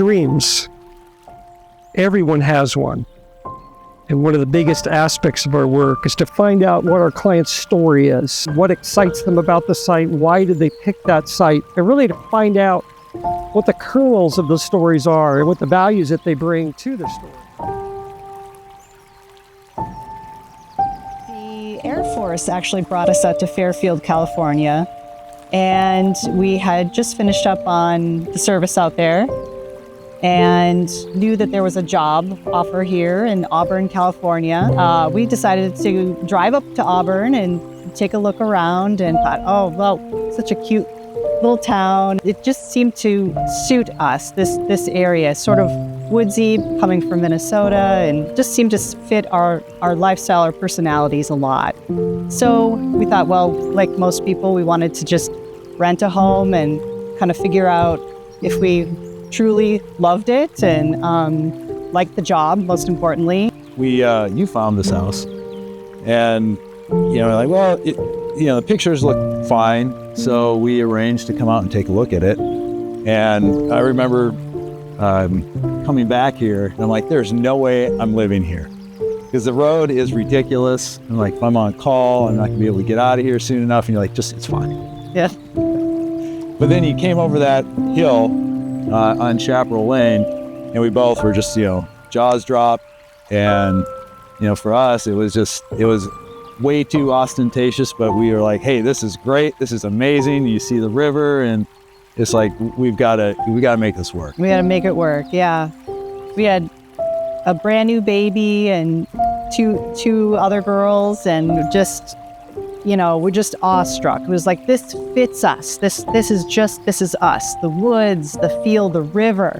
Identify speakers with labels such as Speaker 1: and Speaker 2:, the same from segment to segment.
Speaker 1: dreams. Everyone has one. And one of the biggest aspects of our work is to find out what our client's story is, what excites them about the site, why did they pick that site, and really to find out what the kernels of the stories are and what the values that they bring to the story.
Speaker 2: The Air Force actually brought us out to Fairfield, California, and we had just finished up on the service out there and knew that there was a job offer here in Auburn, California. We decided to drive up to Auburn and take a look around and thought, oh, well, such a cute little town. It just seemed to suit us, this area, sort of woodsy, coming from Minnesota, and just seemed to fit our lifestyle, our personalities a lot. So we thought, well, like most people, we wanted to just rent a home and kind of figure out if we truly loved it and liked the job, most importantly.
Speaker 3: You found this house, and like, well, the pictures look fine, so we arranged to come out and take a look at it. And I remember coming back here, and I'm like, there's no way I'm living here, because the road is ridiculous. I'm like, if I'm on call, I'm not gonna be able to get out of here soon enough. And you're like, it's fine.
Speaker 2: Yeah.
Speaker 3: But then you came over that hill on Chaparral Lane, and we both were just, jaws dropped. And, for us, it was way too ostentatious, but we were like, hey, this is great. This is amazing. You see the river, and it's like, we gotta make this work.
Speaker 2: We gotta make it work, yeah. We had a brand new baby and two other girls, and just, we're just awestruck. It was like, this fits us. This is us. The woods, the field, the river.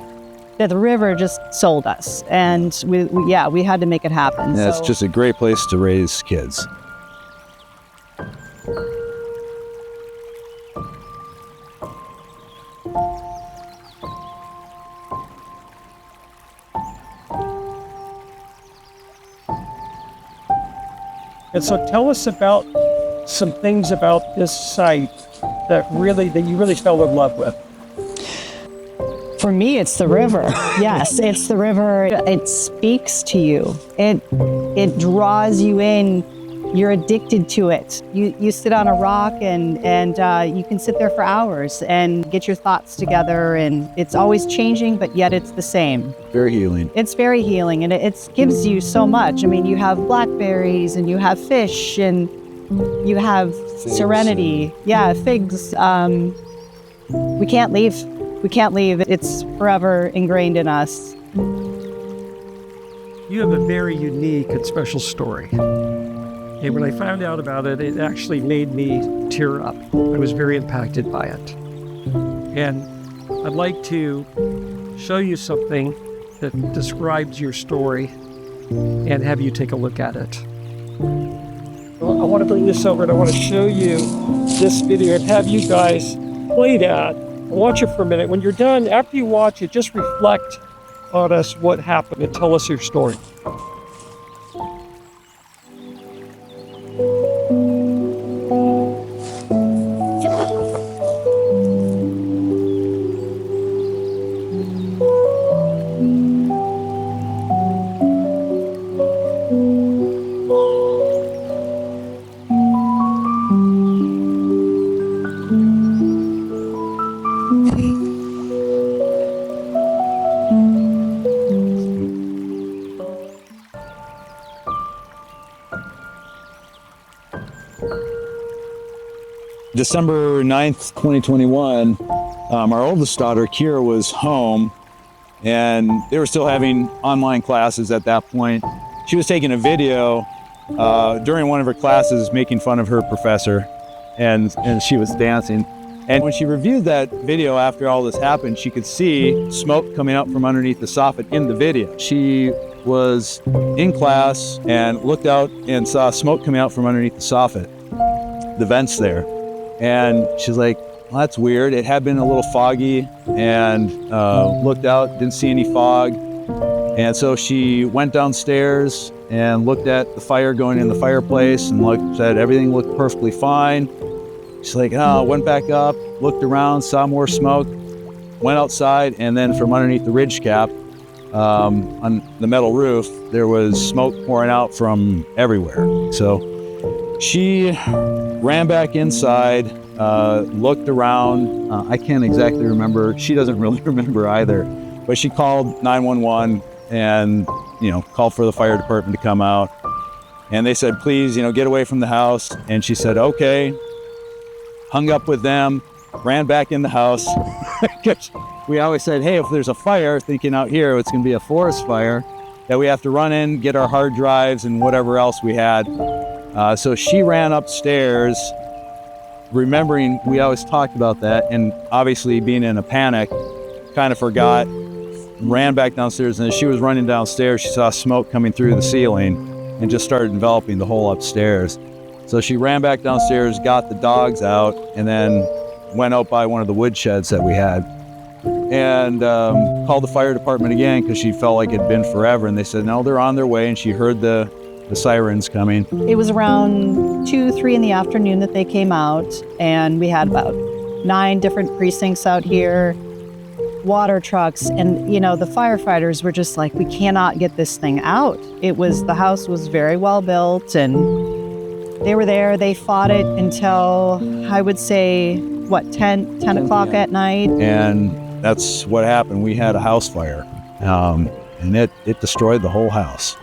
Speaker 2: That the river just sold us, and we had to make it happen.
Speaker 3: Yeah, so. It's just a great place to raise kids.
Speaker 1: And so tell us about some things about this site that you really fell in love with.
Speaker 2: For me, it's the river. Yes, it's the river. It speaks to you. It draws you in. You're addicted to it. You sit on a rock and you can sit there for hours and get your thoughts together, and it's always changing, but yet it's the same.
Speaker 3: Very healing.
Speaker 2: It's very healing, and it gives you so much. I mean, you have blackberries, and you have fish, and you have figs, serenity. Yeah, figs. We can't leave. We can't leave. It's forever ingrained in us.
Speaker 1: You have a very unique and special story. And when I found out about it, it actually made me tear up. I was very impacted by it. And I'd like to show you something that describes your story and have you take a look at it. Well, I want to bring this over and I want to show you this video and have you guys play that. Watch it for a minute. When you're done, after you watch it, just reflect on us what happened and tell us your story.
Speaker 3: December 9th, 2021, our oldest daughter, Kira, was home, and they were still having online classes at that point. She was taking a video during one of her classes, making fun of her professor, and she was dancing. And when she reviewed that video after all this happened, she could see smoke coming out from underneath the soffit in the video. She was in class and looked out and saw smoke coming out from underneath the soffit, the vents there. And she's like, well, that's weird. It had been a little foggy, and looked out, didn't see any fog. And so she went downstairs and looked at the fire going in the fireplace and said everything looked perfectly fine. She's like, went back up, looked around, saw more smoke. went outside, and then from underneath the ridge cap on the metal roof, there was smoke pouring out from everywhere. So she ran back inside, looked around. I can't exactly remember. She doesn't really remember either. But she called 911 and, called for the fire department to come out. And they said, please, get away from the house. And she said, okay. Hung up with them, ran back in the house. We always said, hey, if there's a fire, thinking out here it's going to be a forest fire, that we have to run in, get our hard drives and whatever else we had. So she ran upstairs, remembering we always talked about that, and obviously being in a panic, kind of forgot, ran back downstairs, and as she was running downstairs, she saw smoke coming through the ceiling and just started enveloping the whole upstairs. So she ran back downstairs, got the dogs out, and then went out by one of the wood sheds that we had, and called the fire department again because she felt like it'd been forever. And they said, no, they're on their way. And she heard the sirens coming.
Speaker 2: It was around 2, 3 in the afternoon that they came out, and we had about 9 different precincts out here, water trucks, and the firefighters were just like, we cannot get this thing out. The house was very well built, and they were there. They fought it until, I would say, 10 o'clock at night.
Speaker 3: And that's what happened. We had a house fire, and it destroyed the whole house.